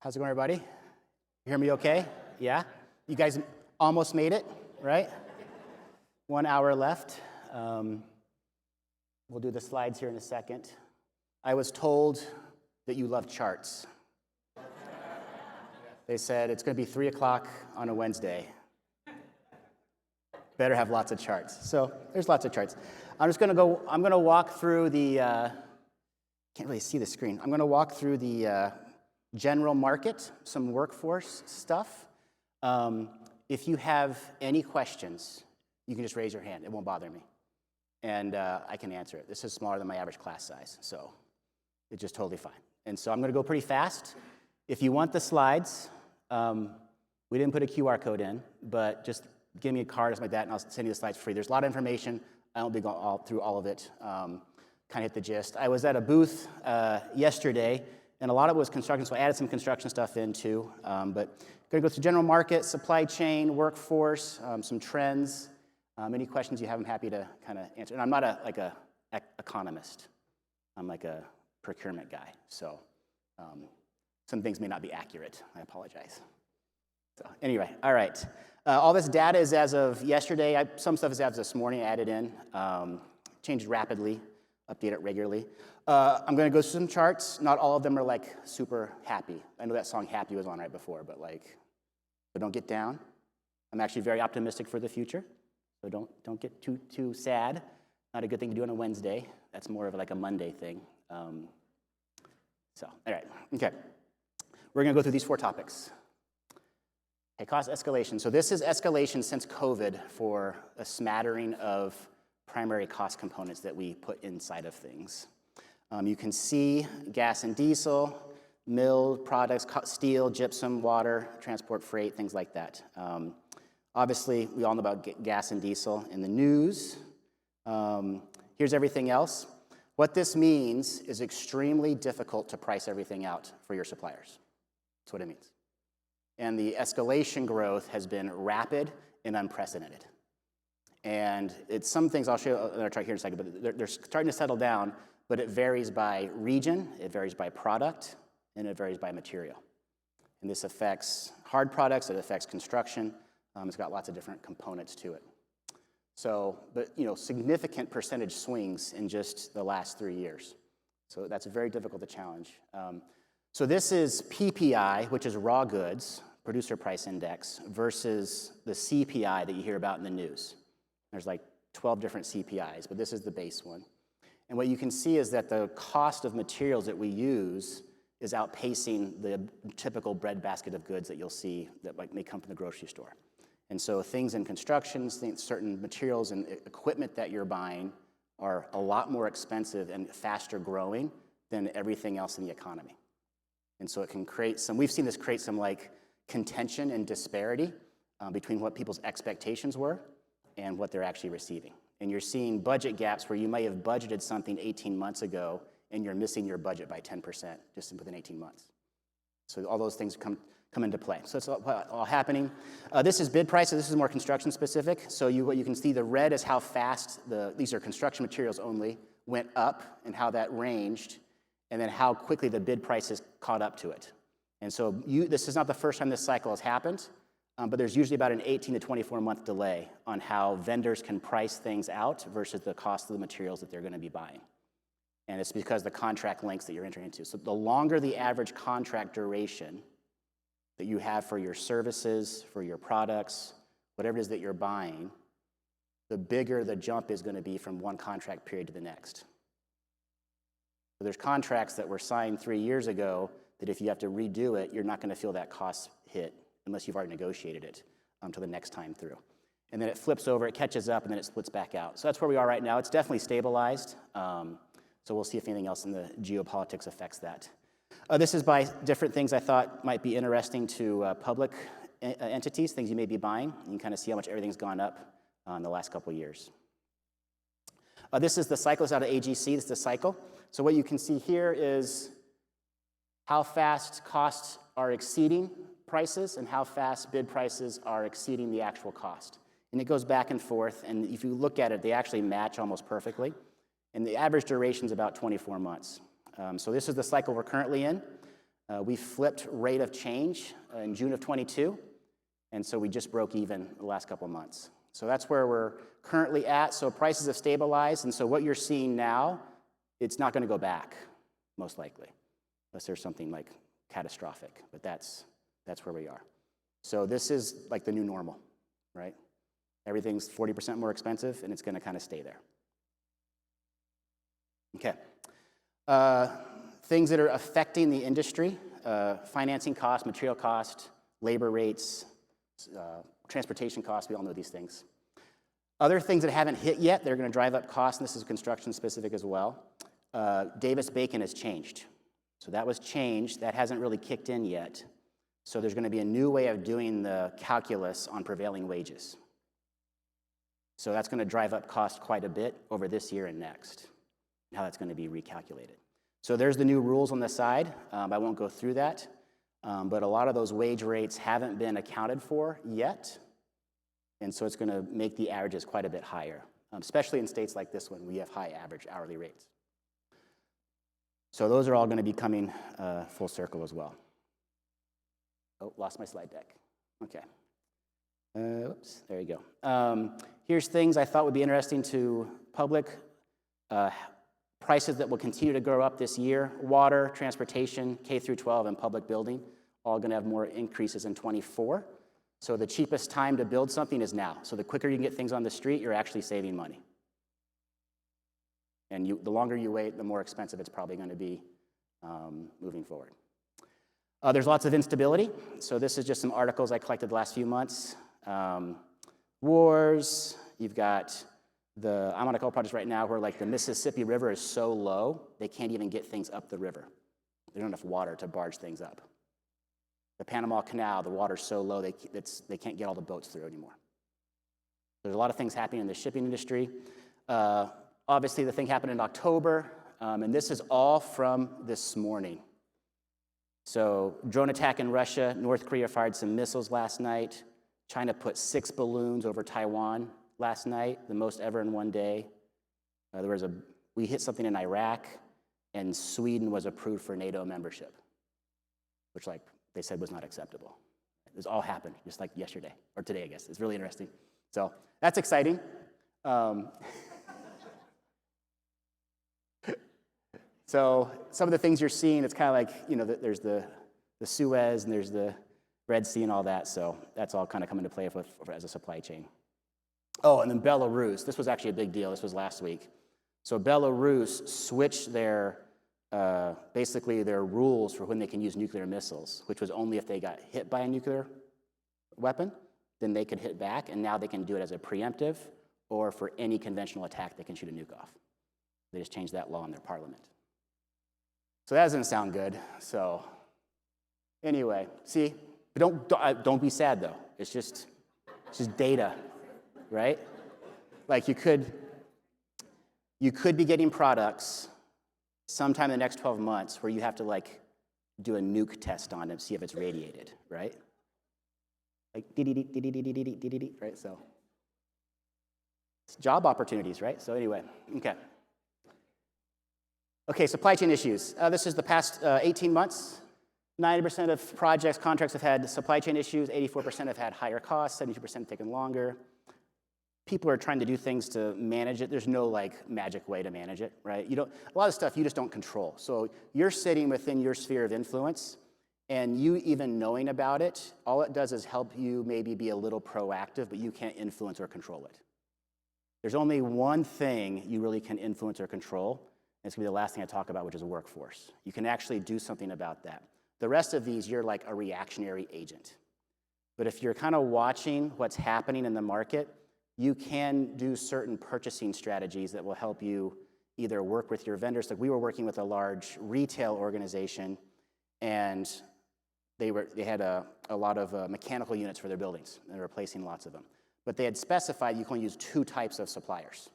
How's it going, everybody? You hear me okay? Yeah? You guys almost made it, right? 1 hour left. We'll do the slides here in a second. I was told that you love charts. They said it's going to be 3 o'clock on a Wednesday. Better have lots of charts. So there's lots of charts. I'm going to walk through the, can't really see the screen. I'm going to walk through the general market, some workforce stuff. If you have any questions, you can just raise your hand. It won't bother me. And I can answer it. This is smaller than my average class size, so it's just totally fine. And so I'm going to go pretty fast. If you want the slides, we didn't put a QR code in, but just give me a card or something like that, and I'll send you the slides for free. There's a lot of information. I won't be going through all of it. Kind of hit the gist. I was at a booth yesterday, and a lot of it was construction, so I added some construction stuff in too. But going to go through general market, supply chain, workforce, some trends. Any questions you have, I'm happy to kind of answer. And I'm not an economist. I'm like a procurement guy, so some things may not be accurate. I apologize. So anyway, all right. All this data is as of yesterday. Some stuff is as of this morning, added in. Changed rapidly, update it regularly. I'm going to go through some charts. Not all of them are like super happy. I know that song Happy was on right before, but don't get down. I'm actually very optimistic for the future, so don't get too sad. Not a good thing to do on a Wednesday. That's more of like a Monday thing. All right, okay. We're going to go through these 4 topics. Okay, cost escalation. So this is escalation since COVID for a smattering of primary cost components that we put inside of things. You can see gas and diesel, milled products, steel, gypsum, water, transport, freight, things like that. Obviously, we all know about gas and diesel in the news. Here's everything else. What this means is extremely difficult to price everything out for your suppliers. That's what it means. And the escalation growth has been rapid and unprecedented. And it's some things I'll show you another chart here in a second, but they're starting to settle down, but it varies by region, it varies by product, and it varies by material. And this affects hard products, it affects construction. It's got lots of different components to it. So, but significant percentage swings in just the last 3 years. So that's very difficult to challenge. So this is PPI, which is raw goods, producer price index, versus the CPI that you hear about in the news. There's like 12 different CPIs, but this is the base one. And what you can see is that the cost of materials that we use is outpacing the typical breadbasket of goods that you'll see that may come from the grocery store. And so things in construction, certain materials and equipment that you're buying are a lot more expensive and faster growing than everything else in the economy. And so it can create we've seen this create some contention and disparity between what people's expectations were and what they're actually receiving. And you're seeing budget gaps where you may have budgeted something 18 months ago and you're missing your budget by 10% just within 18 months. So all those things come into play. So it's all happening. This is bid prices. This is more construction specific. So what you can see, the red is how fast these are construction materials only, went up and how that ranged, and then how quickly the bid prices caught up to it. And so this is not the first time this cycle has happened, but there's usually about an 18 to 24 month delay on how vendors can price things out versus the cost of the materials that they're going to be buying. And it's because the contract lengths that you're entering into. So the longer the average contract duration that you have for your services, for your products, whatever it is that you're buying, the bigger the jump is going to be from one contract period to the next. So there's contracts that were signed 3 years ago that if you have to redo it, you're not going to feel that cost hit unless you've already negotiated it until the next time through. And then it flips over, it catches up, and then it splits back out. So that's where we are right now. It's definitely stabilized. So we'll see if anything else in the geopolitics affects that. This is by different things I thought might be interesting to public entities, things you may be buying. You can kind of see how much everything's gone up in the last couple of years. This is the cycle. It's out of AGC. This is the cycle. So what you can see here is how fast costs are exceeding prices and how fast bid prices are exceeding the actual cost. And it goes back and forth, and if you look at it, they actually match almost perfectly. And the average duration is about 24 months. So this is the cycle we're currently in. We flipped rate of change in June of 22, and so we just broke even the last couple of months. So that's where we're currently at. So prices have stabilized, and so what you're seeing now, it's not going to go back, most likely, unless there's something like catastrophic, but that's where we are. So this is like the new normal, right? Everything's 40% more expensive, and it's going to kind of stay there. Okay. Things that are affecting the industry, financing cost, material cost, labor rates, transportation costs, we all know these things. Other things that haven't hit yet, they're going to drive up costs, and this is construction specific as well. Davis-Bacon has changed. So that was changed. That hasn't really kicked in yet. So there's going to be a new way of doing the calculus on prevailing wages. So that's going to drive up cost quite a bit over this year and next, and how that's going to be recalculated. So there's the new rules on the side. I won't go through that, but a lot of those wage rates haven't been accounted for yet, and so it's going to make the averages quite a bit higher, especially in states like this one where you have high average hourly rates. So those are all going to be coming full circle as well. Oh, lost my slide deck. Okay. Oops, there you go. Here's things I thought would be interesting to public. Prices that will continue to grow up this year: water, transportation, K through 12, and public building, all going to have more increases in 24. So the cheapest time to build something is now. So the quicker you can get things on the street, you're actually saving money. And the longer you wait, the more expensive it's probably going to be moving forward. There's lots of instability. So this is just some articles I collected the last few months. Wars, you've got I'm on a couple projects right now where like the Mississippi River is so low, they can't even get things up the river. They don't have enough water to barge things up. The Panama Canal, the water's so low, they can't get all the boats through anymore. There's a lot of things happening in the shipping industry. Obviously, the thing happened in October, and this is all from this morning. So drone attack in Russia, North Korea fired some missiles last night. China put 6 balloons over Taiwan last night, the most ever in one day. We hit something in Iraq, and Sweden was approved for NATO membership, which like they said was not acceptable. This all happened just like yesterday, or today, I guess. It's really interesting. So that's exciting. So some of the things you're seeing, it's kind of like, there's the Suez and there's the Red Sea and all that. So that's all kind of coming to play as a supply chain. Oh, and then Belarus. This was actually a big deal. This was last week. So Belarus switched basically their rules for when they can use nuclear missiles, which was only if they got hit by a nuclear weapon, then they could hit back, and now they can do it as a preemptive, or for any conventional attack, they can shoot a nuke off. They just changed that law in their parliament. So that doesn't sound good. So anyway, see, but don't be sad though. It's just data, right? Like you could be getting products sometime in the next 12 months where you have to like do a nuke test on it, see if it's radiated, right? Like right? So it's job opportunities, right? So anyway, okay. Okay, supply chain issues. This is the past 18 months. 90% of projects, contracts have had supply chain issues. 84% have had higher costs. 72% have taken longer. People are trying to do things to manage it. There's no like magic way to manage it, right? A lot of stuff you just don't control. So you're sitting within your sphere of influence, and you even knowing about it, all it does is help you maybe be a little proactive, but you can't influence or control it. There's only one thing you really can influence or control. It's going to be the last thing I talk about, which is a workforce. You can actually do something about that. The rest of these, you're like a reactionary agent. But if you're kind of watching what's happening in the market, you can do certain purchasing strategies that will help you either work with your vendors. Like we were working with a large retail organization, and they had a lot of mechanical units for their buildings. They were replacing lots of them. But they had specified you can only use 2 types of suppliers.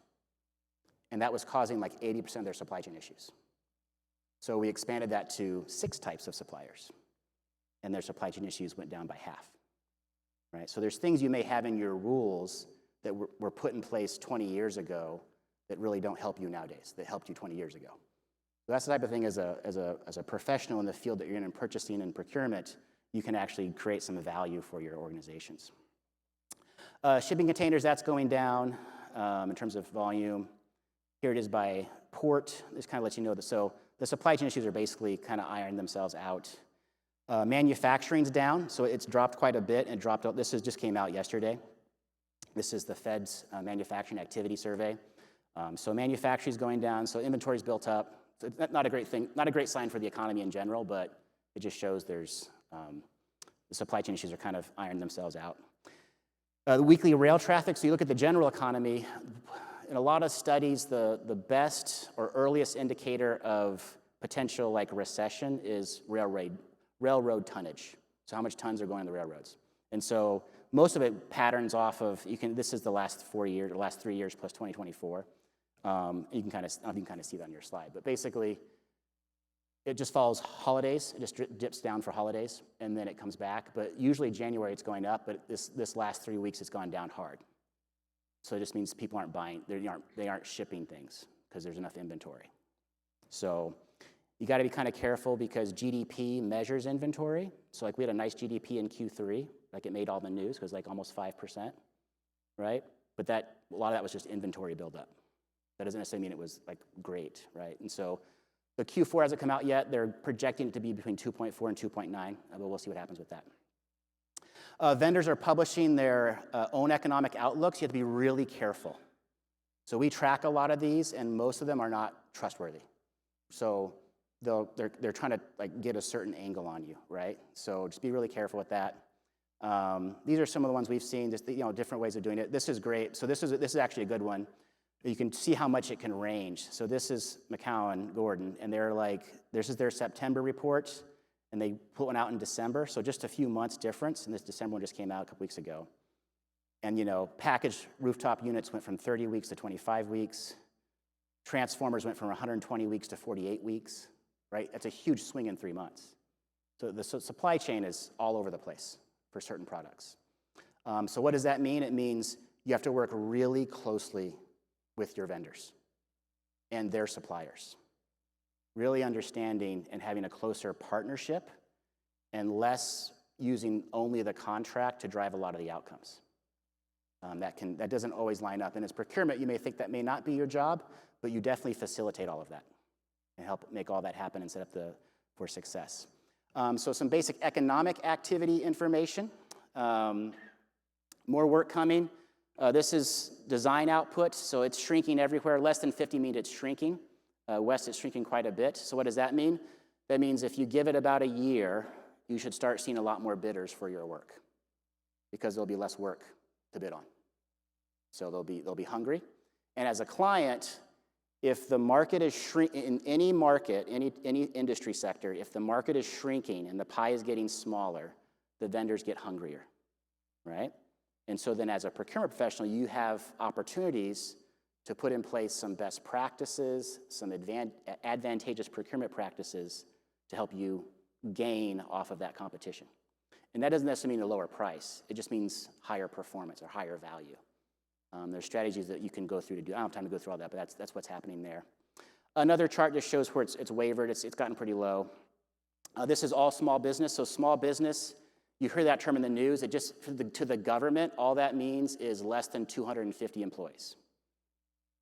And that was causing like 80% of their supply chain issues. So we expanded that to 6 types of suppliers, and their supply chain issues went down by half, right? So there's things you may have in your rules that were put in place 20 years ago that really don't help you nowadays, that helped you 20 years ago. That's the type of thing as a professional in the field that you're in purchasing and procurement, you can actually create some value for your organizations. Shipping containers, that's going down in terms of volume. Here it is by port. This kind of lets you know that. So the supply chain issues are basically kind of ironing themselves out. Manufacturing's down, so it's dropped quite a bit and dropped out. This just came out yesterday. This is the Fed's manufacturing activity survey. So manufacturing's going down, so inventory's built up. So it's not a great thing, not a great sign for the economy in general, but it just shows there's the supply chain issues are kind of ironing themselves out. The weekly rail traffic, so you look at the general economy, in a lot of studies, the best or earliest indicator of potential like recession is railroad tonnage. So how much tons are going on the railroads. And so most of it patterns off of, this is the last 4 years, or last 3 years plus 2024. You can kind of see that on your slide. But basically, it just follows holidays. It just dips down for holidays, and then it comes back. But usually January it's going up, but this last 3 weeks it's gone down hard. So it just means people aren't buying, they aren't shipping things because there's enough inventory. So you got to be kind of careful because GDP measures inventory. So like we had a nice GDP in Q3, like it made all the news because like almost 5%, right? But a lot of that was just inventory buildup. That doesn't necessarily mean it was like great, right? And so the Q4 hasn't come out yet. They're projecting it to be between 2.4 and 2.9, but we'll see what happens with that. Vendors are publishing their own economic outlooks. You have to be really careful. So we track a lot of these, and most of them are not trustworthy. So they're trying to like get a certain angle on you, right? So just be really careful with that. These are some of the ones we've seen, just different ways of doing it. This is great. So this is actually a good one. You can see how much it can range. So this is McCowan Gordon, and they're like, this is their September report, and they put one out in December. So just a few months difference, and this December one just came out a couple weeks ago. And packaged rooftop units went from 30 weeks to 25 weeks. Transformers went from 120 weeks to 48 weeks, right? That's a huge swing in 3 months. So the supply chain is all over the place for certain products. So what does that mean? It means you have to work really closely with your vendors and their suppliers. Really understanding and having a closer partnership and less using only the contract to drive a lot of the outcomes. That doesn't always line up. And as procurement, you may think that may not be your job, but you definitely facilitate all of that and help make all that happen and set up for success. So some basic economic activity information. More work coming. This is design output, so it's shrinking everywhere. Less than 50 means it's shrinking. West, it's shrinking quite a bit. So what does that mean? That means if you give it about a year, you should start seeing a lot more bidders for your work because there'll be less work to bid on. So they'll be hungry. And as a client, if the market is shrinking, in any market, any industry sector, if the market is shrinking and the pie is getting smaller, the vendors get hungrier, right? And so then as a procurement professional, you have opportunities to put in place some best practices, some advantageous procurement practices to help you gain off of that competition. And that doesn't necessarily mean a lower price. It just means higher performance or higher value. There's strategies that you can go through to do. I don't have time to go through all that, but that's what's happening there. Another chart just shows where it's wavered. It's gotten pretty low. This is all small business. So small business, you hear that term in the news. It just, to the government, all that means is less than 250 employees.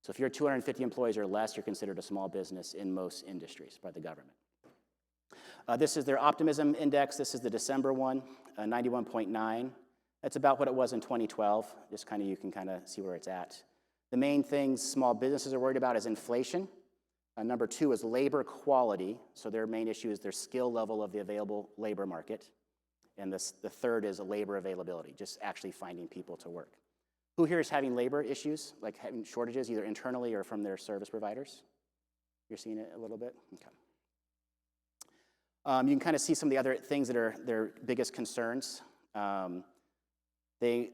So if you're 250 employees or less, you're considered a small business in most industries by the government. This is their optimism index. This is the December one, 91.9. That's about what it was in 2012. Just you can see where it's at. The main things small businesses are worried about is inflation. Number 2 is labor quality. So their main issue is their skill level of the available labor market. And the third is labor availability, just actually finding people to work. Who here is having labor issues, like having shortages either internally or from their service providers? You're seeing it a little bit? Okay. You can see some of the other things that are their biggest concerns. There's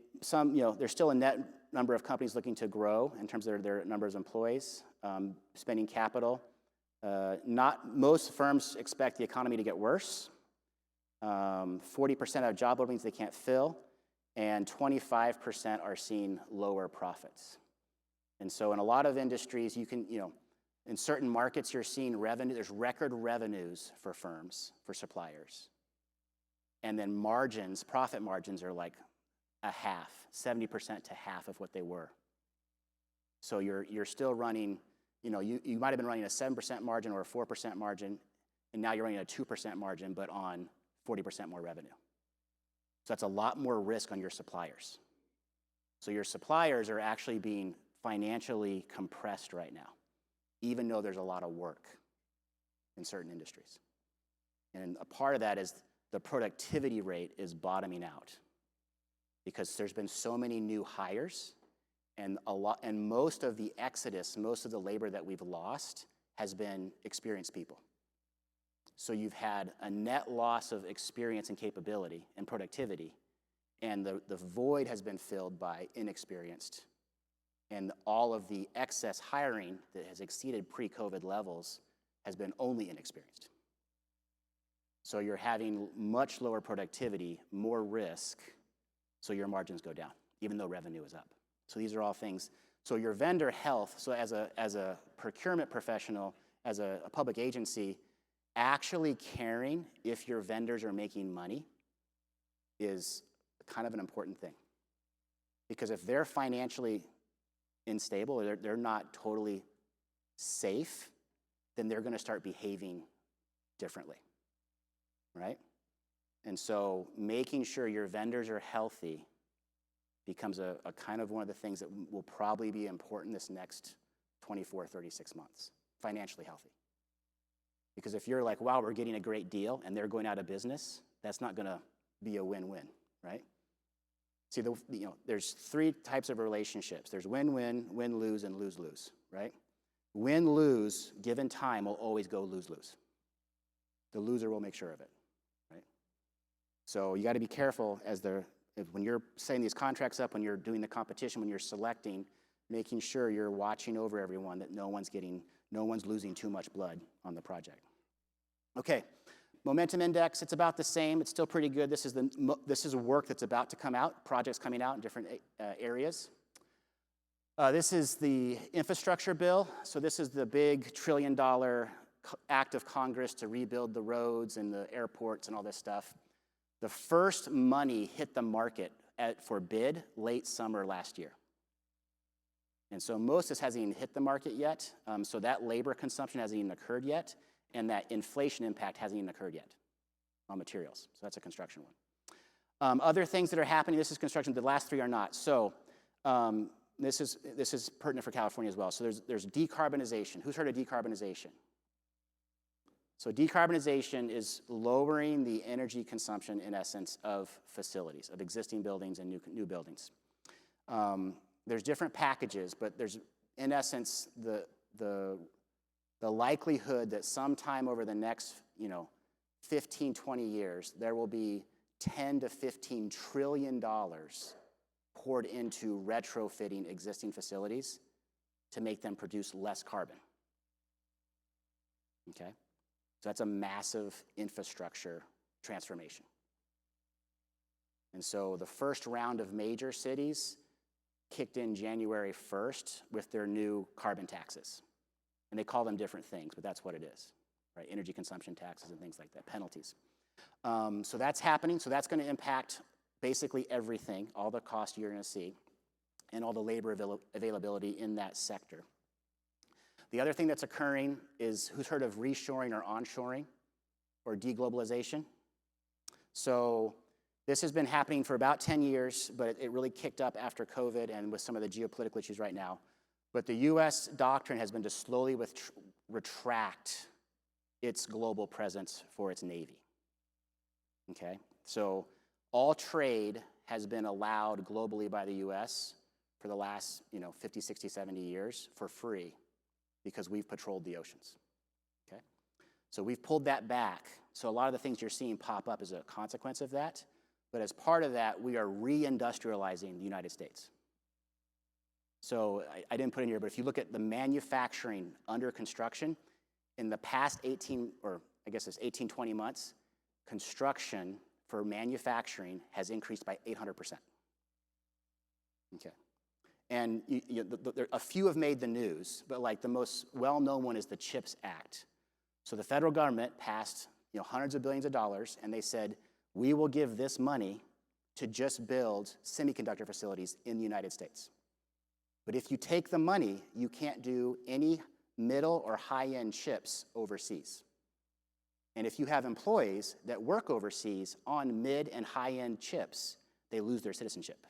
still a net number of companies looking to grow in terms of their number of employees, spending capital. Not most firms expect the economy to get worse. 40% of job openings they can't fill, and 25% are seeing lower profits. And so in a lot of industries, you can, In certain markets, you're seeing revenue, there's record revenues for firms, for suppliers. And then margins, profit margins are like a half, 70% to half of what they were. So you're still running, you might have been running a 7% margin or a 4% margin, and now you're running a 2% margin, but on 40% more revenue. So that's a lot more risk on your suppliers. So your suppliers are actually being financially compressed right now, even though there's a lot of work in certain industries. And a part of that is the productivity rate is bottoming out because there's been so many new hires, and most of the exodus, most of the labor that we've lost has been experienced people. So you've had a net loss of experience and capability and productivity, and the void has been filled by inexperienced. And all of the excess hiring that has exceeded pre-COVID levels has been only inexperienced. So you're having much lower productivity, more risk, so your margins go down, even though revenue is up. So these are all things. So your vendor health, so as a procurement professional, as a public agency, actually caring if your vendors are making money is kind of an important thing. Because if they're financially unstable or they're not totally safe, then they're going to start behaving differently, right? And so making sure your vendors are healthy becomes a kind of one of the things that will probably be important this next 24, 36 months, financially healthy. Because if you're like, wow, we're getting a great deal and they're going out of business, that's not going to be a win-win, right? See, there's three types of relationships. There's win-win, win-lose, and lose-lose, right? Win-lose, given time, will always go lose-lose. The loser will make sure of it, right? So you got to be careful when you're setting these contracts up, when you're doing the competition, when you're selecting, making sure you're watching over everyone, that no one's losing too much blood on the project. Okay. Momentum index, it's about the same. It's still pretty good. This is work that's about to come out, projects coming out in different areas. This is the infrastructure bill. So this is the big $1 trillion act of Congress to rebuild the roads and the airports and all this stuff. The first money hit the market for bid late summer last year. And so most of this hasn't even hit the market yet. So that labor consumption hasn't even occurred yet. And that inflation impact hasn't even occurred yet on materials. So that's a construction one. Other things that are happening, this is construction, the last three are not. So this is pertinent for California as well. So there's decarbonization. Who's heard of decarbonization? So decarbonization is lowering the energy consumption, in essence, of facilities, of existing buildings and new buildings. There's different packages, but there's, in essence, the likelihood that sometime over the next, 15, 20 years, there will be $10 to $15 trillion poured into retrofitting existing facilities to make them produce less carbon. Okay? So that's a massive infrastructure transformation. And so the first round of major cities kicked in January 1st with their new carbon taxes. And they call them different things, but that's what it is, right? Energy consumption taxes and things like that, penalties. So that's happening. So that's going to impact basically everything, all the cost you're going to see, and all the labor availability in that sector. The other thing that's occurring is, who's heard of reshoring or onshoring or deglobalization? So this has been happening for about 10 years, but it really kicked up after COVID and with some of the geopolitical issues right now. But the U.S. doctrine has been to slowly retract its global presence for its Navy. Okay? So all trade has been allowed globally by the U.S. for the last 50, 60, 70 years for free because we've patrolled the oceans. Okay? So we've pulled that back. So a lot of the things you're seeing pop up is a consequence of that. But as part of that, we are reindustrializing the United States. So I didn't put it in here, but if you look at the manufacturing under construction, in the past 18, 20 months, construction for manufacturing has increased by 800%. Okay. And a few have made the news, but like the most well-known one is the CHIPS Act. So the federal government passed hundreds of billions of dollars, and they said, we will give this money to just build semiconductor facilities in the United States. But if you take the money, you can't do any middle or high-end chips overseas. And if you have employees that work overseas on mid and high-end chips, they lose their citizenship.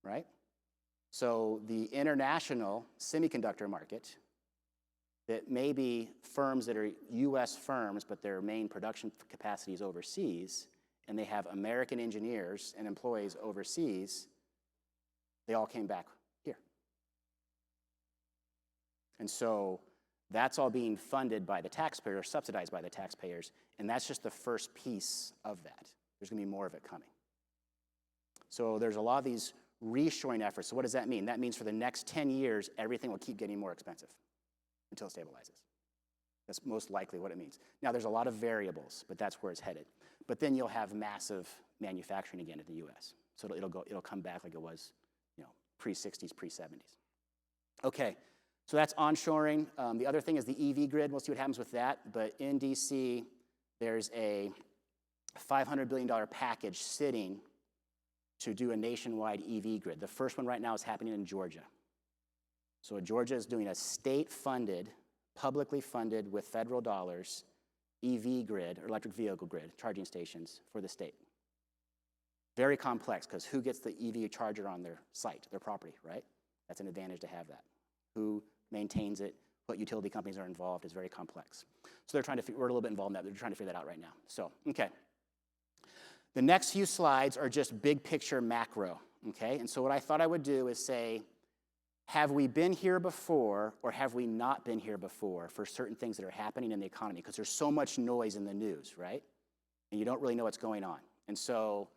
Right? So the international semiconductor market, that may be firms that are US firms, but their main production capacity is overseas, and they have American engineers and employees overseas, they all came back here. And so that's all being funded by the taxpayer, subsidized by the taxpayers, and that's just the first piece of that. There's going to be more of it coming. So there's a lot of these reshoring efforts. So what does that mean? That means for the next 10 years, everything will keep getting more expensive until it stabilizes. That's most likely what it means. Now, there's a lot of variables, but that's where it's headed. But then you'll have massive manufacturing again in the US. So it'll come back like it was, pre-60s, pre-70s. Okay, so that's onshoring. The other thing is the EV grid. We'll see what happens with that. But in DC, there's a $500 billion package sitting to do a nationwide EV grid. The first one right now is happening in Georgia. So Georgia is doing a state-funded, publicly funded with federal dollars, EV grid, or electric vehicle grid, charging stations for the state. Very complex, because who gets the EV charger on their site, their property, right? That's an advantage to have that. Who maintains it, what utility companies are involved is very complex. So they're trying to we're a little bit involved in that. They're trying to figure that out right now. So, okay. The next few slides are just big picture macro, okay? And so what I thought I would do is say, have we been here before or have we not been here before for certain things that are happening in the economy? Because there's so much noise in the news, right? And you don't really know what's going on. And so,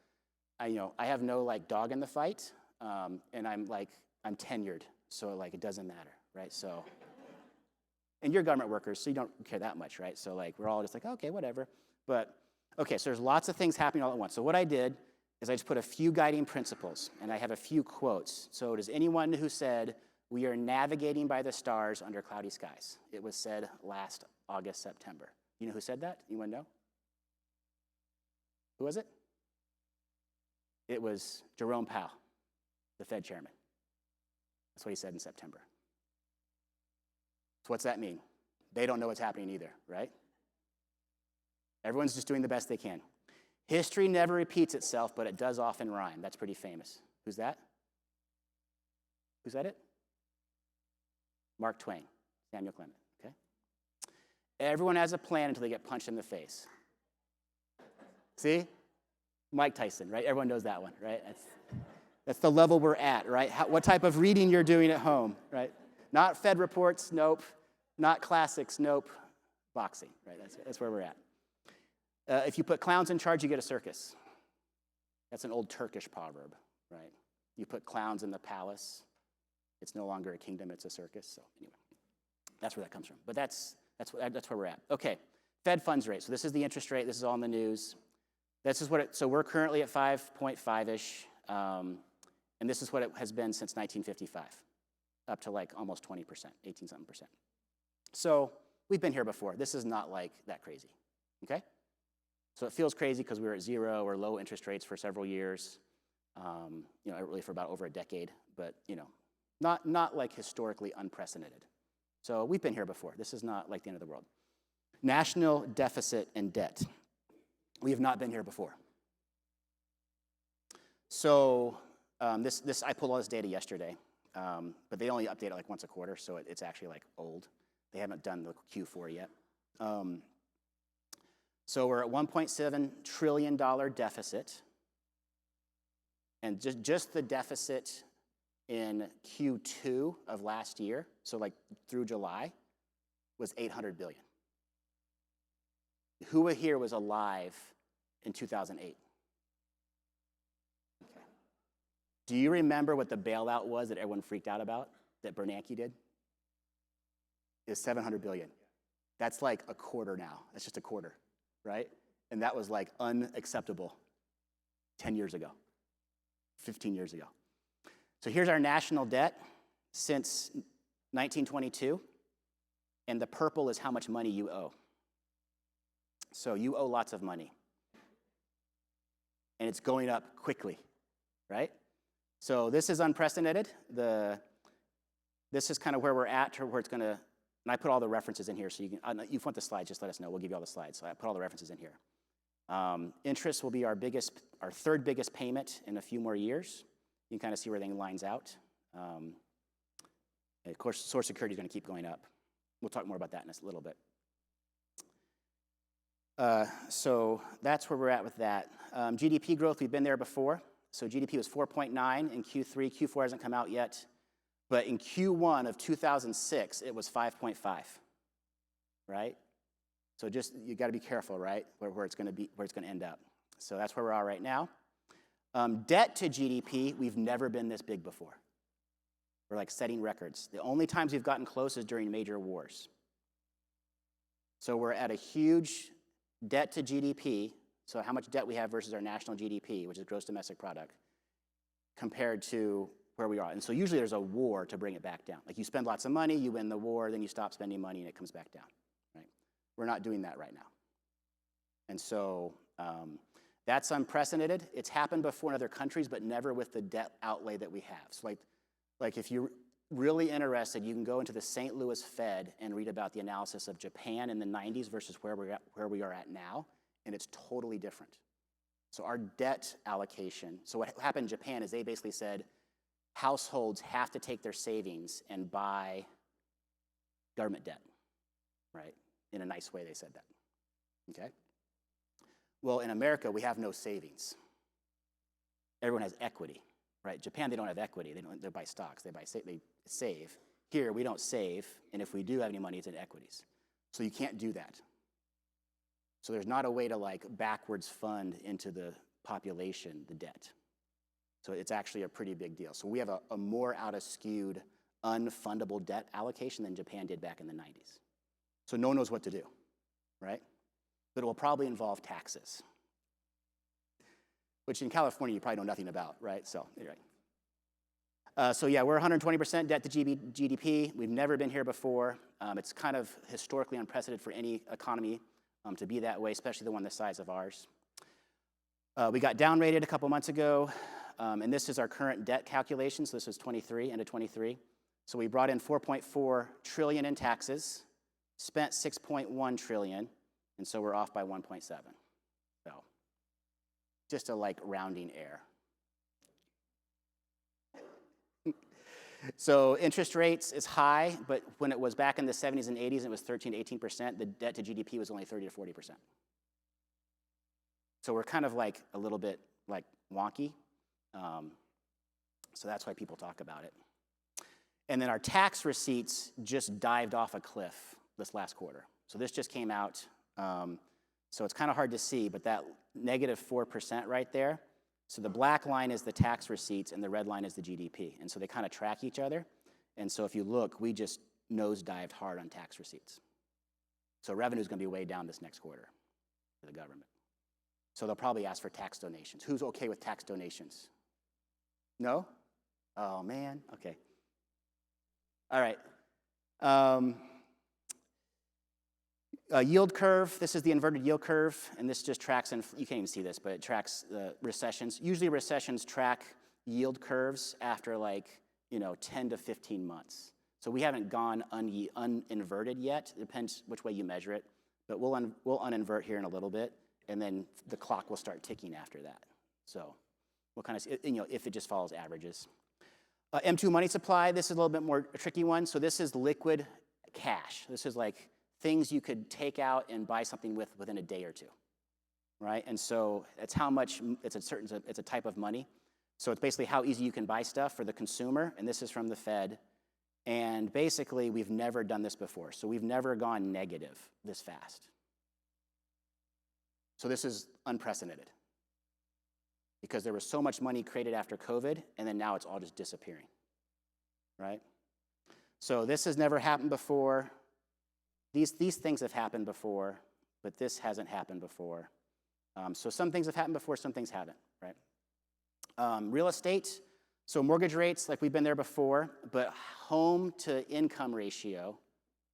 I have no dog in the fight, and I'm tenured, so it doesn't matter, right? So, and you're government workers, so you don't care that much, right? So we're all just okay, whatever. But okay, so there's lots of things happening all at once. So what I did is I just put a few guiding principles, and I have a few quotes. So does anyone who said, we are navigating by the stars under cloudy skies? It was said last August, September. You know who said that? Anyone know? Who was it? It was Jerome Powell, the Fed chairman. That's what he said in September. So what's that mean? They don't know what's happening either, right? Everyone's just doing the best they can. History never repeats itself, but it does often rhyme. That's pretty famous. Who's that? Who said it? Mark Twain, Samuel Clemens, okay? Everyone has a plan until they get punched in the face. See? Mike Tyson, right? Everyone knows that one, right? That's the level we're at, right? What type of reading you're doing at home, right? Not Fed reports, nope. Not classics, nope. Boxing, right? That's where we're at. If you put clowns in charge, you get a circus. That's an old Turkish proverb, right? You put clowns in the palace, it's no longer a kingdom, it's a circus. So anyway, that's where that comes from. But that's where we're at. Okay, Fed funds rate. So this is the interest rate. This is all in the news. This is so we're currently at 5.5-ish, and this is what it has been since 1955, up to almost 20%, 18-something%. So we've been here before. This is not that crazy, okay? So it feels crazy because we were at zero or low interest rates for several years, really for about over a decade, but not historically unprecedented. So we've been here before. This is not the end of the world. National deficit and debt. We have not been here before. So this I pulled all this data yesterday, but they only update it once a quarter, so it's actually old. They haven't done the Q4 yet. So we're at $1.7 trillion deficit, and just the deficit in Q2 of last year, so through July, was $800 billion. Who here was alive in 2008? Okay. Do you remember what the bailout was that everyone freaked out about, that Bernanke did? It was $700 billion. That's a quarter now. That's just a quarter, right? And that was unacceptable 10 years ago. 15 years ago. So here's our national debt since 1922, and the purple is how much money you owe. So you owe lots of money, and it's going up quickly, right? So this is unprecedented. This is kind of where we're at, or where it's going to, and I put all the references in here, so you can, if you want the slides, just let us know. We'll give you all the slides. So I put all the references in here. Interest will be our third biggest payment in a few more years. You can kind of see where everything lines out. And of course, Social Security is going to keep going up. We'll talk more about that in a little bit. So that's where we're at with that. GDP growth, we've been there before. So GDP was 4.9 in Q3. Q4 hasn't come out yet. But in Q1 of 2006, it was 5.5, right? So just, you got to be careful, right, where it's going to be, where it's going to end up. So that's where we are right now. Debt to GDP, we've never been this big before. We're like setting records. The only times we've gotten close is during major wars. So we're at a huge debt to GDP, so how much debt we have versus our national GDP, which is gross domestic product, compared to where we are. And so usually there's a war to bring it back down. Like you spend lots of money, you win the war, then you stop spending money and it comes back down, right? We're not doing that right now. And so that's unprecedented. It's happened before in other countries, but never with the debt outlay that we have. So like if you're really interested, you can go into the St. Louis Fed and read about the analysis of Japan in the 90s versus where we are at now, and it's totally different. So our debt allocation, so what happened in Japan is they basically said households have to take their savings and buy government debt, right? In a nice way, they said that, okay? Well, in America, we have no savings. Everyone has equity, right? Japan, they don't have equity. They buy stocks. They save. Here, we don't save, and if we do have any money, it's in equities. So you can't do that. So there's not a way to like backwards fund into the population the debt. So it's actually a pretty big deal. So we have a more out-of-skewed, unfundable debt allocation than Japan did back in the 90s. So no one knows what to do, right? But it will probably involve taxes, which in California you probably know nothing about, right? So, right. So yeah, we're 120% debt to GDP. We've never been here before. It's kind of historically unprecedented for any economy to be that way, especially the one the size of ours. We got downrated a couple months ago, and this is our current debt calculation. So this was end of 23. So we brought in 4.4 trillion in taxes, spent 6.1 trillion, and so we're off by 1.7. So just a like rounding error. So interest rates is high, but when it was back in the 70s and 80s, it was 13 to 18%. The debt to GDP was only 30 to 40%. So we're kind of like a little bit like wonky. So that's why people talk about it. And then our tax receipts just dived off a cliff this last quarter. So this just came out. So it's kind of hard to see, but that negative 4% right there. So the black line is the tax receipts and the red line is the GDP. And so they kind of track each other. And so if you look, we just nosedived hard on tax receipts. So revenue is going to be way down this next quarter for the government. So they'll probably ask for tax donations. Who's okay with tax donations? No? Oh, man. Okay. All right. Yield curve, this is the inverted yield curve, and this just tracks, you can't even see this, but it tracks recessions. Usually recessions track yield curves after 10 to 15 months. So we haven't gone uninverted yet. It depends which way you measure it, but we'll uninvert here in a little bit, and then the clock will start ticking after that. So we'll kind of see, if it just follows averages. M2 money supply, this is a little bit more a tricky one. So this is liquid cash. This is like things you could take out and buy something with within a day or two, right? And so it's how much, it's a type of money. So it's basically how easy you can buy stuff for the consumer, and this is from the Fed. And basically, we've never done this before. So we've never gone negative this fast. So this is unprecedented because there was so much money created after COVID, and then now it's all just disappearing, right? So this has never happened before. These things have happened before, but this hasn't happened before. So some things have happened before, some things haven't, right? Real estate, so mortgage rates, like we've been there before, but home to income ratio,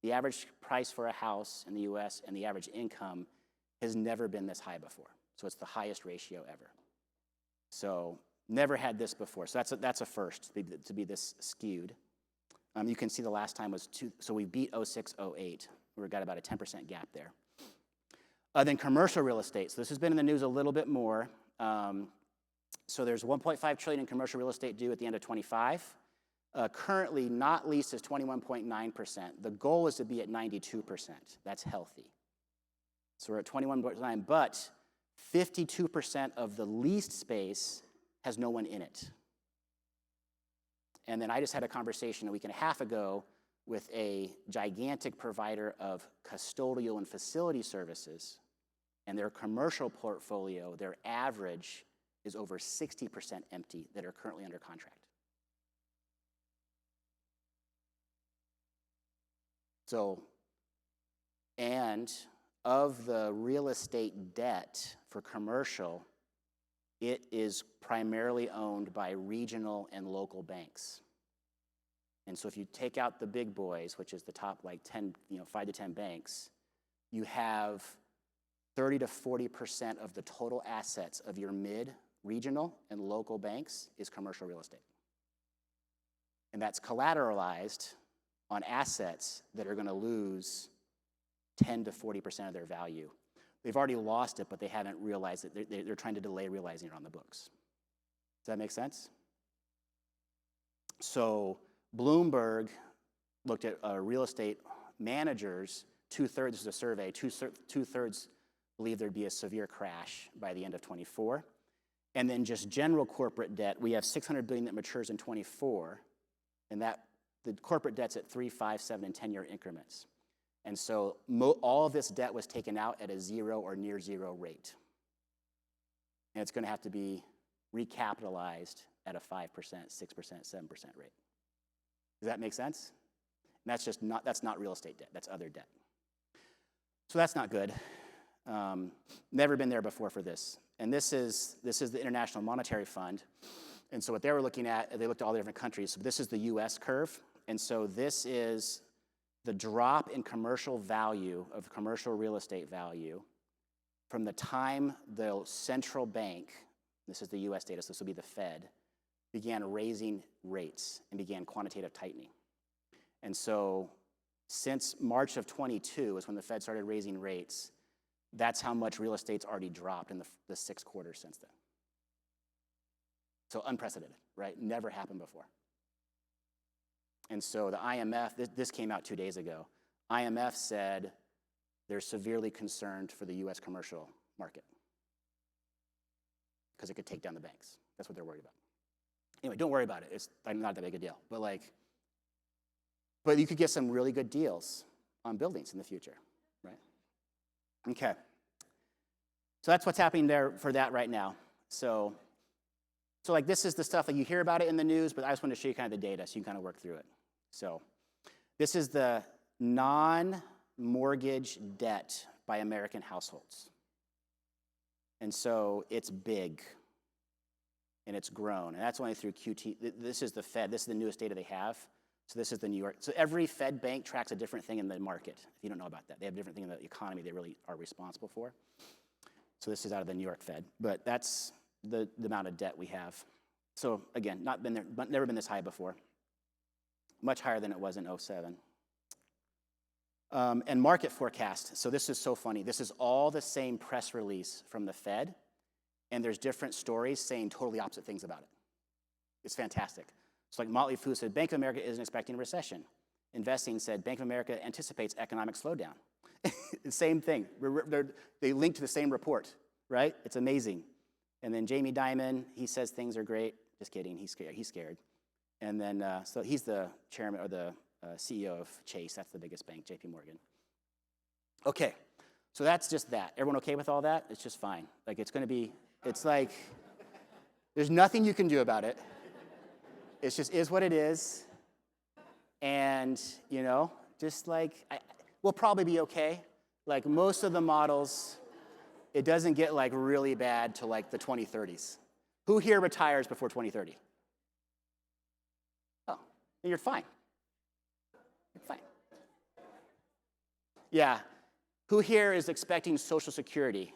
the average price for a house in the US and the average income has never been this high before. So it's the highest ratio ever. So never had this before. So that's a first, to be this skewed. You can see the last time was so we beat 06, 08. We've got about a 10% gap there. Then commercial real estate. So this has been in the news a little bit more. So there's 1.5 trillion in commercial real estate due at the end of 25. Currently, not leased is 21.9%. The goal is to be at 92%. That's healthy. So we're at 21.9, but 52% of the leased space has no one in it. And then I just had a conversation a week and a half ago with a gigantic provider of custodial and facility services, and their commercial portfolio, their average is over 60% empty that are currently under contract. So, and of the real estate debt for commercial, it is primarily owned by regional and local banks. And so if you take out the big boys, which is the top like 10, 5 to 10 banks, you have 30 to 40% of the total assets of your mid-regional and local banks is commercial real estate. And that's collateralized on assets that are going to lose 10 to 40% of their value. They've already lost it, but they haven't realized it. They're trying to delay realizing it on the books. Does that make sense? So Bloomberg looked at real estate managers. 2/3 is a survey. Two-thirds believe there'd be a severe crash by the end of 24. And then just general corporate debt, we have $600 billion that matures in 24, and that the corporate debt's at 3, 5, 7, and 10-year increments. And so all of this debt was taken out at a 0 or near 0 rate. And it's going to have to be recapitalized at a 5%, 6%, 7% rate. Does that make sense? And that's not real estate debt, that's other debt. So that's not good. Never been there before for this. And this is the International Monetary Fund. And so what they were looking at, they looked at all the different countries. So this is the US curve. And so this is the drop in commercial value of commercial real estate value from the time the central bank, this is the US data, so this will be the Fed, began raising rates and began quantitative tightening. And so since March of 22 is when the Fed started raising rates, that's how much real estate's already dropped in the 6 quarters since then. So unprecedented, right? Never happened before. And so the IMF, this came out 2 days ago, IMF said they're severely concerned for the US commercial market because it could take down the banks. That's what they're worried about. Anyway, don't worry about it. It's not that big a deal. But you could get some really good deals on buildings in the future, right? Okay. So that's what's happening there for that right now. So like this is the stuff, like you hear about it in the news, but I just want to show you kind of the data so you can kind of work through it. So this is the non-mortgage debt by American households. And so it's big, and it's grown. And that's only through QT. This is the Fed. This is the newest data they have. So this is the New York. So every Fed bank tracks a different thing in the market, if you don't know about that. They have a different thing in the economy they really are responsible for. So this is out of the New York Fed. But that's the amount of debt we have. So again, not been there, but never been this high before. Much higher than it was in 07. And market forecast. So this is so funny. This is all the same press release from the Fed, and there's different stories saying totally opposite things about it. It's fantastic. So like Motley Fool said, Bank of America isn't expecting a recession. Investing said, Bank of America anticipates economic slowdown. Same thing. They link to the same report, right? It's amazing. And then Jamie Dimon, he says things are great. Just kidding, he's scared. And then, so he's the chairman or the CEO of Chase. That's the biggest bank, JP Morgan. Okay, so that's just that. Everyone okay with all that? It's just fine. Like it's like, there's nothing you can do about it. It just is what it is. And, just like, we'll probably be okay. Like most of the models, it doesn't get like really bad to like the 2030s. Who here retires before 2030? Oh, you're fine. You're fine. Yeah. Who here is expecting Social Security?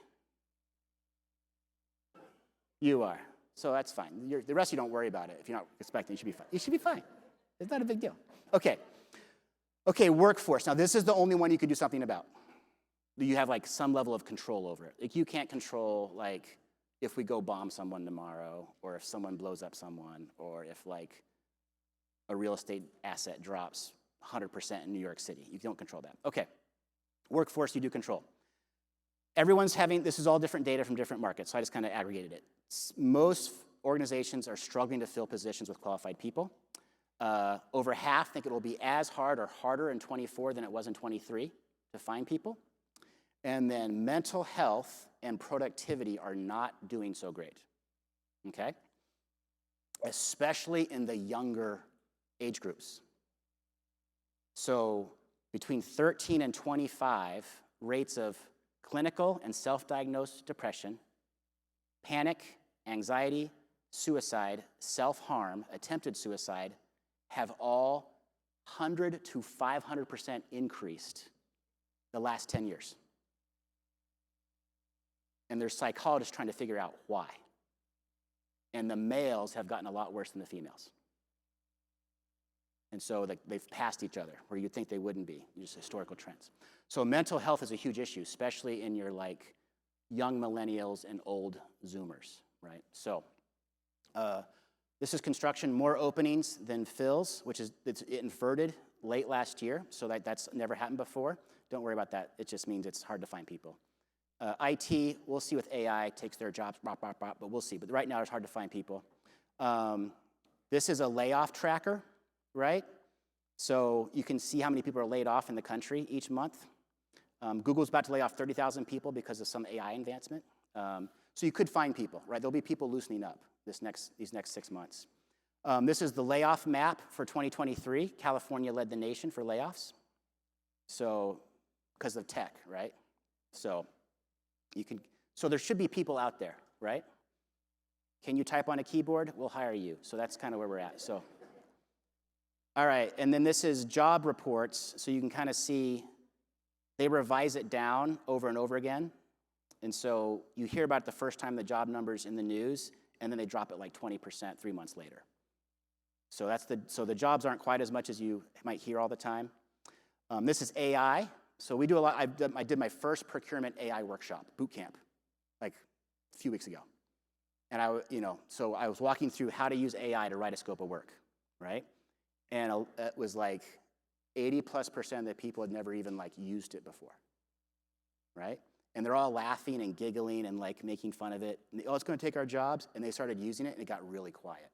You are. So that's fine. The rest of you don't worry about it. If you're not expecting, you should be fine. You should be fine. It's not a big deal. Okay. Okay, workforce. Now, this is the only one you can do something about. You have like some level of control over it. Like you can't control like if we go bomb someone tomorrow, or if someone blows up someone, or if like a real estate asset drops 100% in New York City. You don't control that. Okay. Workforce, you do control. Everyone's having, this is all different data from different markets, so I just kind of aggregated it. Most organizations are struggling to fill positions with qualified people. Over half think it will be as hard or harder in 24 than it was in 23 to find people. And then mental health and productivity are not doing so great, okay? Especially in the younger age groups. So between 13 and 25, rates of clinical and self-diagnosed depression, panic, anxiety, suicide, self-harm, attempted suicide have all 100 to 500% increased the last 10 years. And there's psychologists trying to figure out why. And the males have gotten a lot worse than the females. And so they've passed each other, where you'd think they wouldn't be, just historical trends. So mental health is a huge issue, especially in your like young millennials and old Zoomers, right? So this is construction, more openings than fills, which is it inverted late last year, so that's never happened before. Don't worry about that. It just means it's hard to find people. IT, we'll see with AI, takes their jobs, but we'll see. But right now, it's hard to find people. This is a layoff tracker, right? So you can see how many people are laid off in the country each month. Google's about to lay off 30,000 people because of some AI advancement. So you could find people, right? There'll be people loosening up these next 6 months. This is the layoff map for 2023. California led the nation for layoffs. So, because of tech, right? So there should be people out there, right? Can you type on a keyboard? We'll hire you. So that's kind of where we're at. So, all right, and then this is job reports. So you can kind of see they revise it down over and over again. And so you hear about it the first time the job numbers in the news, and then they drop it like 20% 3 months later. So the jobs aren't quite as much as you might hear all the time. This is AI. So we do a lot. I did my first procurement AI workshop, boot camp, like a few weeks ago. And so I was walking through how to use AI to write a scope of work, right? And it was like 80+% of the people had never even like used it before, right? And they're all laughing and giggling and like making fun of it. And, it's going to take our jobs. And they started using it, and it got really quiet.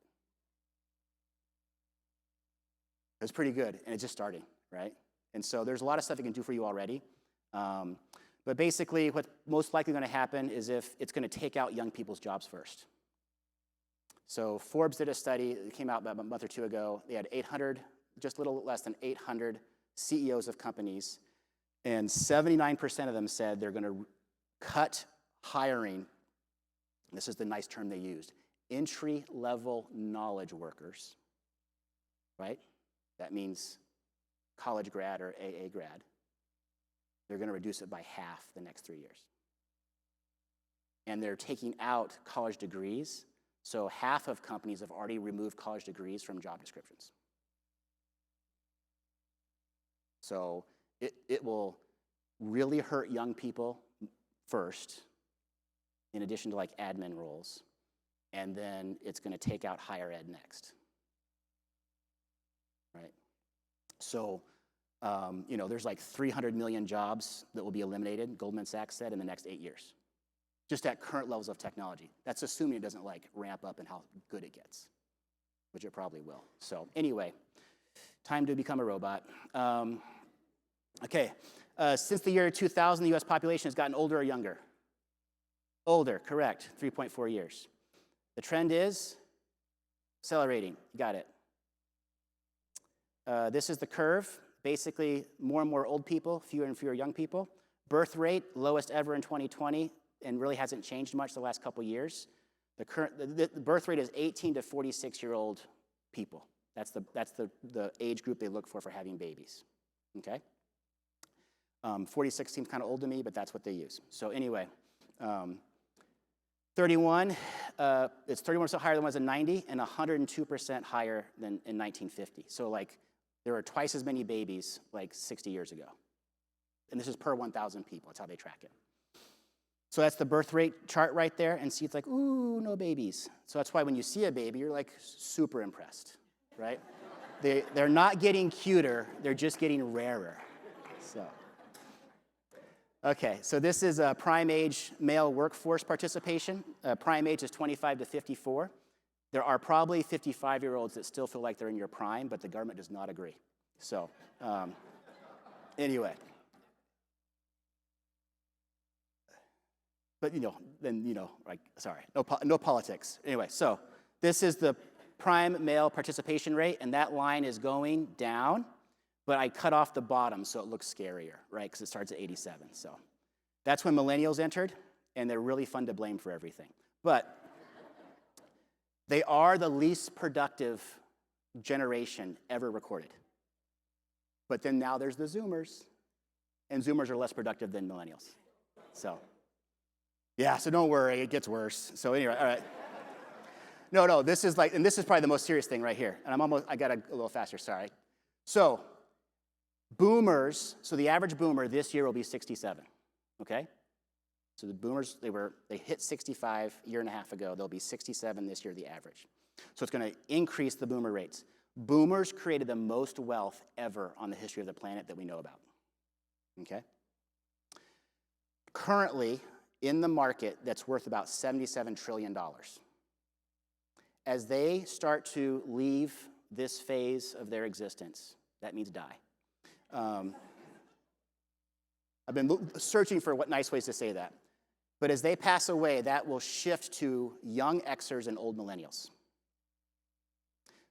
It was pretty good, and it's just starting, right? And so there's a lot of stuff it can do for you already. But basically, what's most likely going to happen is if it's going to take out young people's jobs first. So Forbes did a study. It came out about a month or two ago. They had 800, just a little less than 800 CEOs of companies. And 79% of them said they're going to cut hiring. This is the nice term they used. Entry-level knowledge workers, right? That means college grad or AA grad. They're going to reduce it by half the next 3 years. And they're taking out college degrees. So half of companies have already removed college degrees from job descriptions. So it will really hurt young people first, in addition to like admin roles. And then it's going to take out higher ed next. Right? So, there's like 300 million jobs that will be eliminated, Goldman Sachs said, in the next 8 years. Just at current levels of technology. That's assuming it doesn't like ramp up in how good it gets, which it probably will. So anyway, time to become a robot. Since the year 2000, the US population has gotten older or younger? Older, correct, 3.4 years. The trend is accelerating, you got it. This is the curve. Basically, more and more old people, fewer and fewer young people. Birth rate, lowest ever in 2020, and really hasn't changed much the last couple years. The birth rate is 18 to 46-year-old people. That's the age group they look for having babies, okay? 46 seems kind of old to me, but that's what they use. So anyway, 31, it's 31% higher than it was in 90 and 102% higher than in 1950. So like there were twice as many babies like 60 years ago. And this is per 1,000 people. That's how they track it. So that's the birth rate chart right there. And see, it's like, ooh, no babies. So that's why when you see a baby, you're like super impressed, right? They're not getting cuter. They're just getting rarer. So. Okay, so this is a prime age male workforce participation. Prime age is 25 to 54. There are probably 55-year-olds that still feel like they're in your prime, but the government does not agree. So anyway. But, no politics. Anyway, so this is the prime male participation rate, and that line is going down, but I cut off the bottom so it looks scarier, right, because it starts at 87. So that's when millennials entered, and they're really fun to blame for everything. But they are the least productive generation ever recorded. But then now there's the Zoomers, and Zoomers are less productive than millennials. So, yeah, so don't worry, it gets worse. So anyway, all right. No, this is and this is probably the most serious thing right here. And I got a little faster, sorry. So, boomers, so the average boomer this year will be 67, okay? So the boomers, they hit 65 a year and a half ago. They'll be 67 this year, the average. So it's going to increase the boomer rates. Boomers created the most wealth ever on the history of the planet that we know about, okay? Currently, in the market, that's worth about $77 trillion. As they start to leave this phase of their existence, that means die. I've been searching for what nice ways to say that. But as they pass away, that will shift to young Xers and old millennials.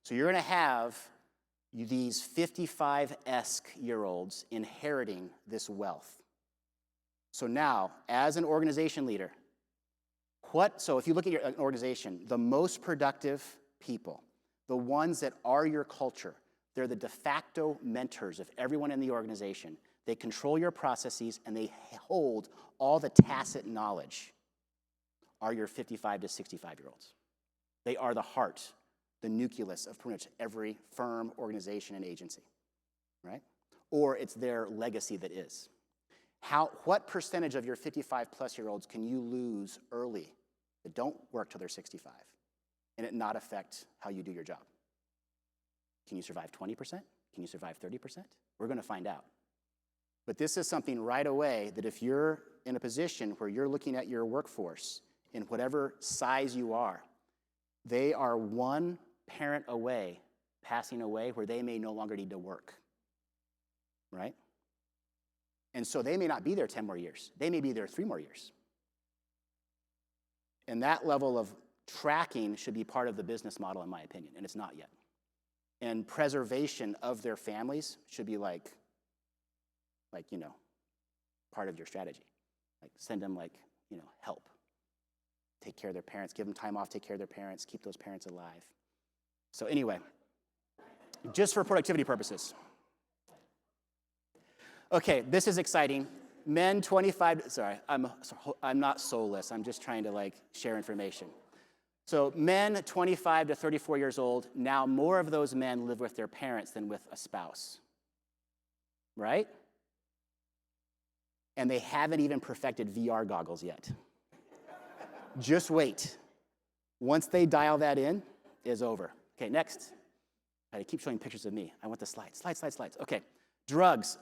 So you're going to have these 55-esque-year-olds inheriting this wealth. So now, as an organization leader, so if you look at your organization, the most productive people, the ones that are your culture, they're the de facto mentors of everyone in the organization. They control your processes, and they hold all the tacit knowledge, are your 55 to 65-year-olds. They are the heart, the nucleus of pretty much every firm, organization, and agency, right? Or it's their legacy that is. What percentage of your 55-plus-year-olds can you lose early that don't work till they're 65 and it not affect how you do your job? Can you survive 20%? Can you survive 30%? We're going to find out. But this is something right away that if you're in a position where you're looking at your workforce in whatever size you are, they are one parent away, passing away, where they may no longer need to work, right? And so they may not be there 10 more years. They may be there 3 more years. And that level of tracking should be part of the business model, in my opinion, and it's not yet. And preservation of their families should be part of your strategy. Like send them help. Take care of their parents, give them time off, take care of their parents, keep those parents alive. So anyway, just for productivity purposes. Okay, this is exciting. Men 25, sorry, I'm not soulless. I'm just trying to share information. So men 25 to 34 years old, now more of those men live with their parents than with a spouse, right? And they haven't even perfected VR goggles yet. Just wait. Once they dial that in, it's over. Okay, next. I keep showing pictures of me. I want the slides. Slides. Okay, drugs.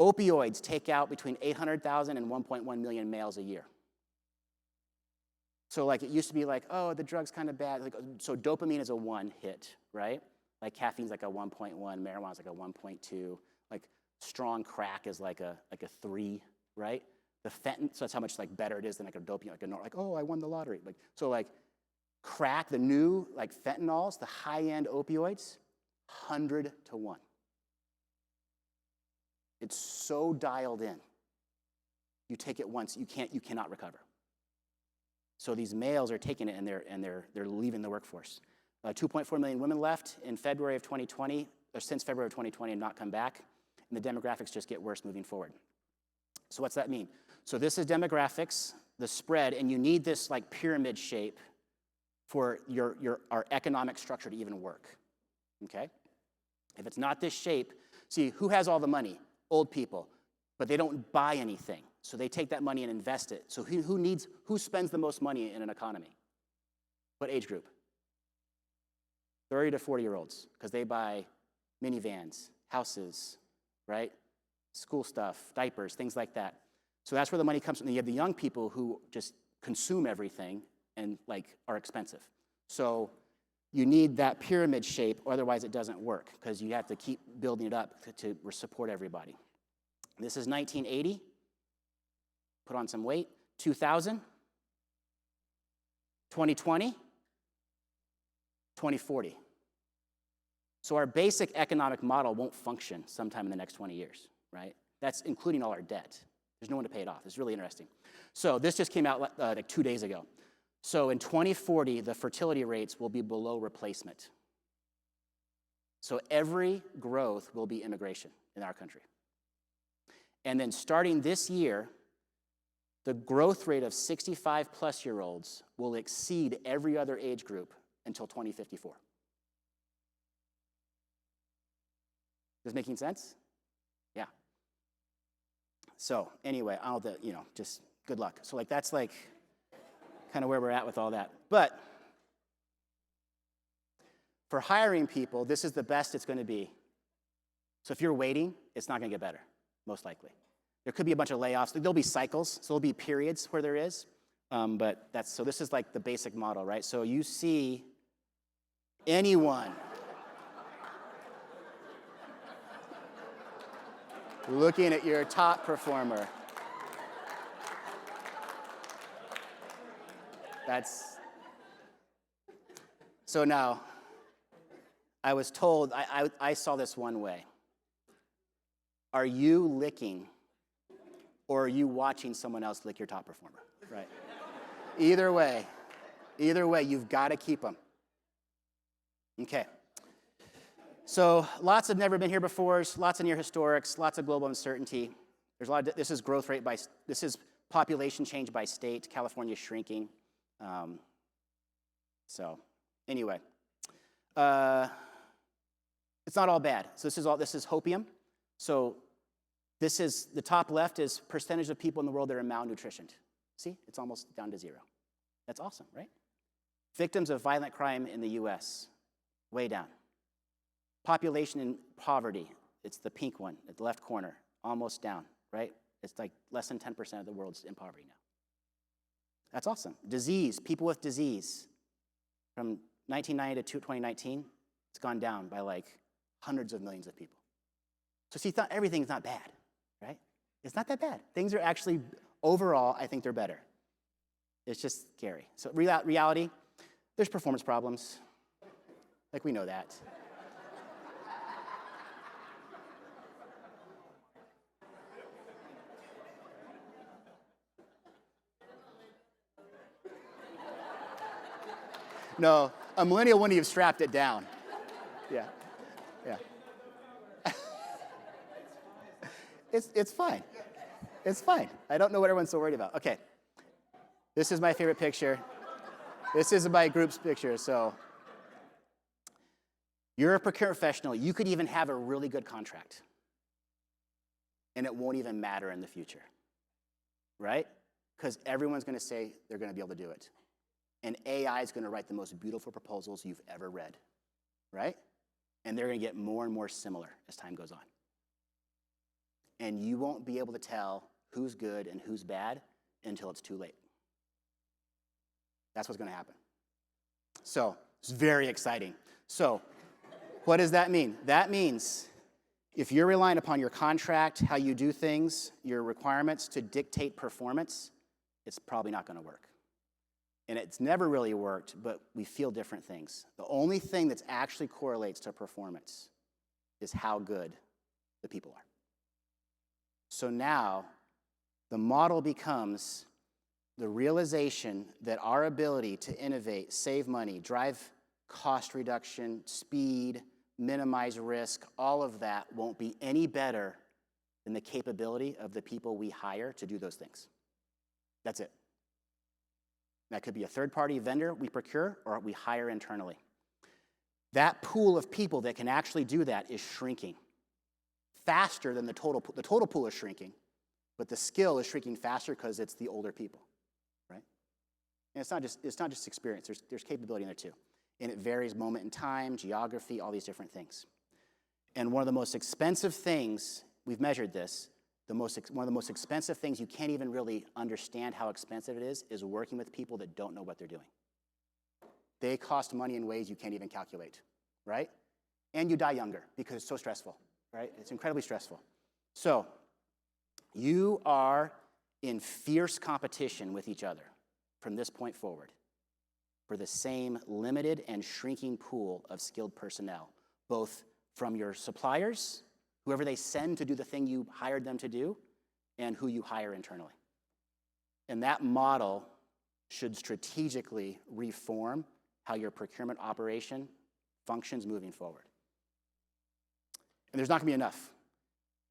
Opioids take out between 800,000 and 1.1 million males a year. So it used to be the drug's kind of bad. So dopamine is a 1 hit, right? Caffeine's a 1.1, marijuana's a 1.2. Strong crack is a 3, right? The fentanyl, so that's how much better it is than a dopamine, I won the lottery. Crack, the new fentanyls, the high-end opioids, 100 to 1. It's so dialed in. You take it once, you cannot recover. So these males are taking it, and they're leaving the workforce. 2.4 million women left in February of 2020, or since February of 2020, and not come back. And the demographics just get worse moving forward. So what's that mean? So this is demographics, the spread, and you need this like pyramid shape for our economic structure to even work, okay? If it's not this shape, see, who has all the money? Old people, but they don't buy anything. So they take that money and invest it. So who spends the most money in an economy? What age group? 30 to 40-year-olds, because they buy minivans, houses, right? School stuff, diapers, things like that. So that's where the money comes from. You have the young people who just consume everything and like are expensive. So you need that pyramid shape, otherwise it doesn't work, because you have to keep building it up to support everybody. This is 1980. Put on some weight. 2000. 2020. 2040. So our basic economic model won't function sometime in the next 20 years, right? That's including all our debt. There's no one to pay it off. It's really interesting. So this just came out like 2 days ago. So in 2040, the fertility rates will be below replacement. So every growth will be immigration in our country. And then starting this year, the growth rate of 65-plus-year-olds will exceed every other age group until 2054. Is this making sense? Yeah. So anyway, just good luck. So like that's like kind of where we're at with all that. But for hiring people, this is the best it's going to be. So if you're waiting, it's not going to get better, most likely. There could be a bunch of layoffs. There'll be cycles, so there'll be periods where there is. So this is like the basic model, right? So you see anyone looking at your top performer. So now, I was told, I saw this one way. Are you licking, or are you watching someone else lick your top performer, right? Either way, you've got to keep them. Okay. So lots have never been here before, lots of near historics, lots of global uncertainty. There's a lot of, this is growth rate this is population change by state. California shrinking. So anyway, it's not all bad. So this is hopium. So this is, the top left is percentage of people in the world that are malnutritioned. See, it's almost down to 0. That's awesome, right? Victims of violent crime in the US, way down. Population in poverty, it's the pink one at the left corner, almost down, right? It's like less than 10% of the world's in poverty now. That's awesome. Disease, people with disease, from 1990 to 2019, it's gone down by like hundreds of millions of people. So see, everything's not bad, right? It's not that bad. Things are actually, overall, I think they're better. It's just scary. So reality, there's performance problems. Like we know that. No, a millennial wouldn't have strapped it down. Yeah. It's fine. It's fine. I don't know what everyone's so worried about. Okay. This is my favorite picture. This is my group's picture. So you're a procurement professional. You could even have a really good contract, and it won't even matter in the future, right? Because everyone's going to say they're going to be able to do it. And AI is going to write the most beautiful proposals you've ever read, right? And they're going to get more and more similar as time goes on. And you won't be able to tell who's good and who's bad until it's too late. That's what's going to happen. So it's very exciting. So what does that mean? That means if you're relying upon your contract, how you do things, your requirements to dictate performance, it's probably not going to work. And it's never really worked, but we feel different things. The only thing that actually correlates to performance is how good the people are. So now the model becomes, the realization that our ability to innovate, save money, drive cost reduction, speed, minimize risk, all of that won't be any better than the capability of the people we hire to do those things. That's it. That could be a third-party vendor we procure or we hire internally. That pool of people that can actually do that is shrinking faster than the total pool. The total pool is shrinking, but the skill is shrinking faster because it's the older people, right? And it's not just experience. There's capability in there too. And it varies moment in time, geography, all these different things. And one of the most expensive things, we've measured this, one of the most expensive things you can't even really understand how expensive it is working with people that don't know what they're doing. They cost money in ways you can't even calculate, right? And you die younger because it's so stressful, right? It's incredibly stressful. So you are in fierce competition with each other from this point forward for the same limited and shrinking pool of skilled personnel, both from your suppliers, whoever they send to do the thing you hired them to do, and who you hire internally. And that model should strategically reform how your procurement operation functions moving forward. And there's not going to be enough.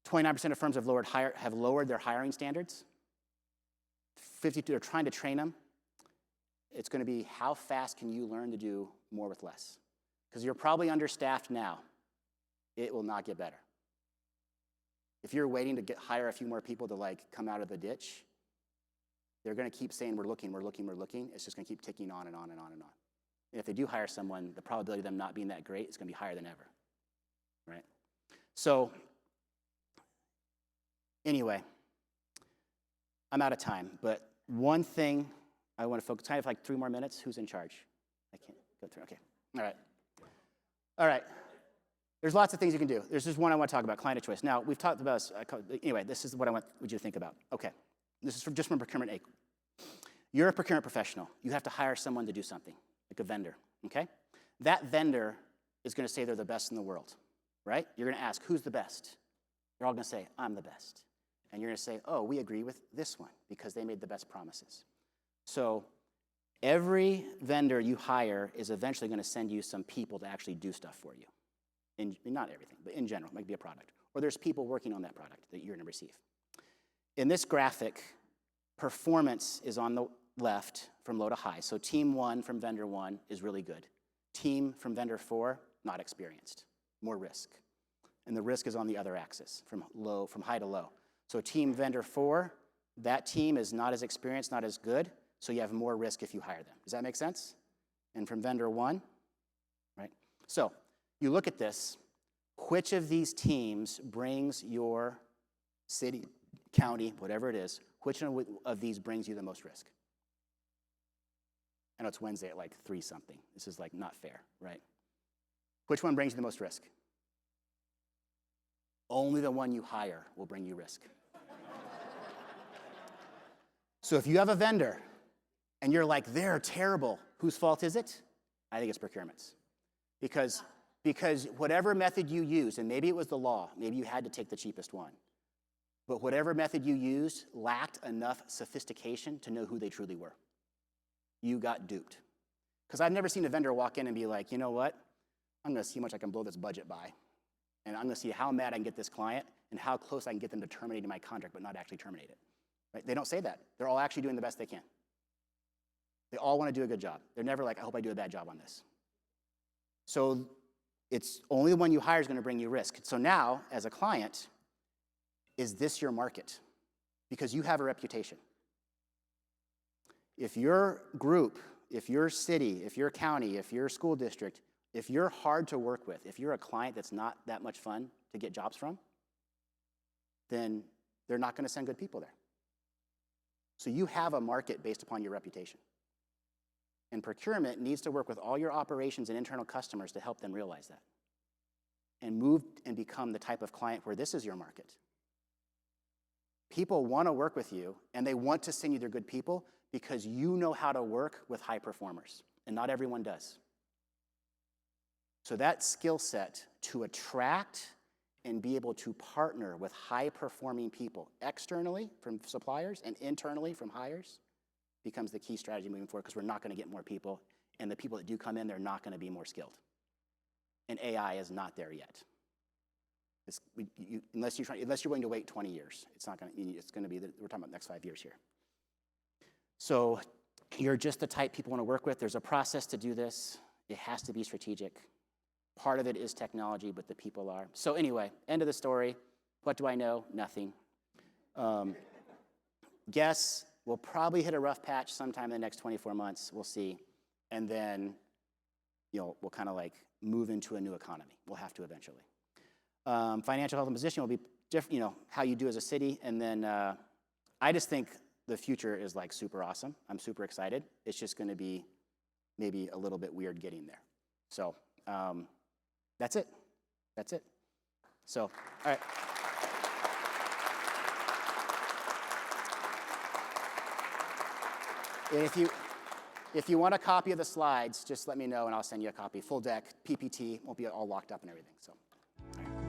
29% of firms have lowered their hiring standards. 52 are trying to train them. It's going to be how fast can you learn to do more with less? Because you're probably understaffed now. It will not get better. If you're waiting to hire a few more people to come out of the ditch, they're going to keep saying, we're looking. It's just going to keep ticking on and on and on and on. And if they do hire someone, the probability of them not being that great is going to be higher than ever, right? So anyway, I'm out of time, but one thing I want to focus, kind of 3 more minutes. Who's in charge? I can't go through, okay. All right. There's lots of things you can do. There's just one I want to talk about, client of choice. Now, we've talked about, anyway, this is what I want you to think about. Okay, this is just from procurement A. You're a procurement professional. You have to hire someone to do something, like a vendor, okay? That vendor is going to say they're the best in the world, right? You're going to ask, who's the best? They're all going to say, I'm the best. And you're going to say, oh, we agree with this one because they made the best promises. So every vendor you hire is eventually going to send you some people to actually do stuff for you. Not everything, but in general, it might be a product. Or there's people working on that product that you're going to receive. In this graphic, performance is on the left from low to high. So team 1 from vendor 1 is really good. Team from vendor 4, not experienced, more risk. And the risk is on the other axis, from high to low. So team vendor 4, that team is not as experienced, not as good, so you have more risk if you hire them. Does that make sense? And from vendor 1, right? So you look at this, which of these teams brings your city, county, whatever it is, which of these brings you the most risk? I know it's Wednesday at 3 something. This is not fair, right? Which one brings you the most risk? Only the one you hire will bring you risk. So if you have a vendor and you're they're terrible, whose fault is it? I think it's procurement's. Because whatever method you use, and maybe it was the law, maybe you had to take the cheapest one, but whatever method you used lacked enough sophistication to know who they truly were. You got duped. Because I've never seen a vendor walk in and be like, you know what? I'm going to see how much I can blow this budget by, and I'm going to see how mad I can get this client and how close I can get them to terminating my contract but not actually terminate it. Right? They don't say that. They're all actually doing the best they can. They all want to do a good job. They're never I hope I do a bad job on this. So it's only the one you hire is going to bring you risk. So now, as a client, is this your market? Because you have a reputation. If your group, if your city, if your county, if your school district, if you're hard to work with, if you're a client that's not that much fun to get jobs from, then they're not going to send good people there. So you have a market based upon your reputation. And procurement needs to work with all your operations and internal customers to help them realize that. And move and become the type of client where this is your market. People want to work with you, and they want to send you their good people because you know how to work with high performers, and not everyone does. So that skill set to attract and be able to partner with high-performing people externally from suppliers and internally from hires becomes the key strategy moving forward because we're not going to get more people. And the people that do come in, they're not going to be more skilled. And AI is not there yet. Unless you're willing to wait 20 years, it's not going to. It's going to be. We're talking about the next 5 years here. So you're just the type people want to work with. There's a process to do this. It has to be strategic. Part of it is technology, but the people are. So anyway, end of the story. What do I know? Nothing. Guess we'll probably hit a rough patch sometime in the next 24 months. We'll see. And then, we'll kind of like move into a new economy. We'll have to eventually. Financial health and position will be different, how you do as a city. And then I just think the future is like super awesome. I'm super excited. It's just going to be maybe a little bit weird getting there. So that's it. That's it. So, all right. And if you want a copy of the slides, just let me know and I'll send you a copy. Full deck, PPT, won't be all locked up and everything. So. All right.